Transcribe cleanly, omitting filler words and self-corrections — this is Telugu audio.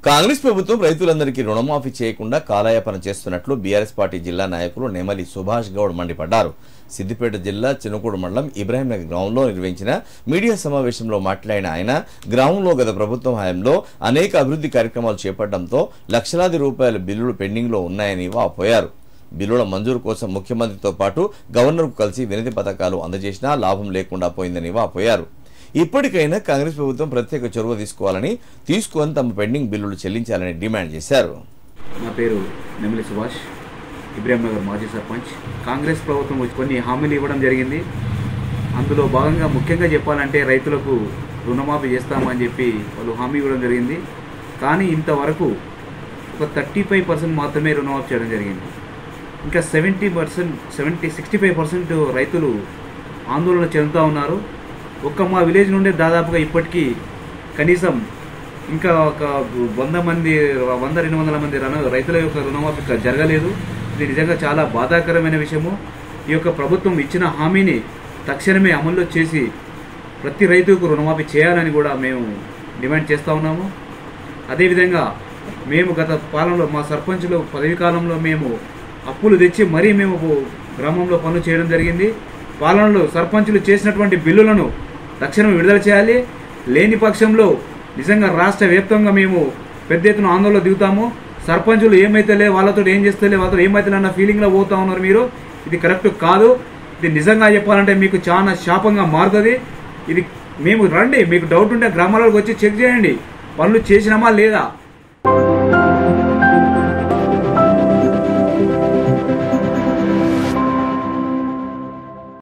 కాంగ్రెస్ ప్రభుత్వం రైతులందరికీ రుణమాఫీ చేయకుండా కాలయాపన చేస్తున్నట్లు బీఆర్ఎస్ పార్టీ జిల్లా నాయకులు నెమలి సుభాష్ గౌడ్ మండిపడ్డారు. సిద్దిపేట జిల్లా చిన్నకూడు మండలం ఇబ్రాహీంనగర్ గ్రామంలో నిర్వహించిన మీడియా సమావేశంలో మాట్లాడిన ఆయన, గ్రామంలో గత ప్రభుత్వం హయాంలో అనేక అభివృద్ధి కార్యక్రమాలు చేపట్టడంతో లక్షలాది రూపాయల బిల్లులు పెండింగ్లో ఉన్నాయని వాపోయారు. బిల్లుల మంజూరు కోసం ముఖ్యమంత్రితో పాటు గవర్నర్కు కలిసి వినతి పత్రాలు అందజేసినా లాభం లేకుండా పోయిందని వాపోయారు. ఇప్పటికైనా కాంగ్రెస్ ప్రభుత్వం ప్రత్యేక చొరవ తీసుకోవాలని, తీసుకొని తమ పెండింగ్ బిల్లులు చెల్లించాలని డిమాండ్ చేశారు. నా పేరు నెమలి సుభాష్, ఇబ్రాహీంనగర్ మాజీ సర్పంచ్. కాంగ్రెస్ ప్రభుత్వం కొన్ని హామీలు ఇవ్వడం జరిగింది. అందులో భాగంగా ముఖ్యంగా చెప్పాలంటే రైతులకు రుణమాఫీ చేస్తామని చెప్పి వాళ్ళు హామీ ఇవ్వడం జరిగింది. కానీ ఇంతవరకు ఒక 35% మాత్రమే రుణమాఫీ చేయడం జరిగింది. ఇంకా 65% రైతులు ఆందోళన చెందుతూ ఉన్నారు. ఒక్క మా విలేజ్ నుండి దాదాపుగా ఇప్పటికీ కనీసం ఇంకా ఒక 100-200 మంది రైతుల యొక్క రుణమాఫీ జరగలేదు. ఇది నిజంగా చాలా బాధాకరమైన విషయము. ఈ యొక్క ప్రభుత్వం ఇచ్చిన హామీని తక్షణమే అమల్లో చేసి ప్రతి రైతుకు రుణమాఫీ చేయాలని కూడా మేము డిమాండ్ చేస్తూ ఉన్నాము. అదేవిధంగా మేము గత పాలనలో మా సర్పంచులు పదవీ కాలంలో మేము అప్పులు తెచ్చి మరీ మేము గ్రామంలో పనులు చేయడం జరిగింది. పాలనలో సర్పంచులు చేసినటువంటి బిల్లులను తక్షణం విడుదల చేయాలి. లేని పక్షంలో నిజంగా రాష్ట్ర వ్యాప్తంగా మేము పెద్ద ఎత్తున ఆందోళన దిగుతాము. సర్పంచులు ఏమైతేలే, వాళ్ళతో ఏం చేస్తేలే, వాళ్ళతో ఏమైతే అన్న ఫీలింగ్లో పోతా ఉన్నారు మీరు. ఇది కరెక్ట్ కాదు. ఇది నిజంగా చెప్పాలంటే మీకు చాలా శాపంగా మారుతుంది. ఇది మేము రండి, మీకు డౌట్ ఉంటే గ్రామాలకు వచ్చి చెక్ చేయండి, పనులు చేసినామా లేదా.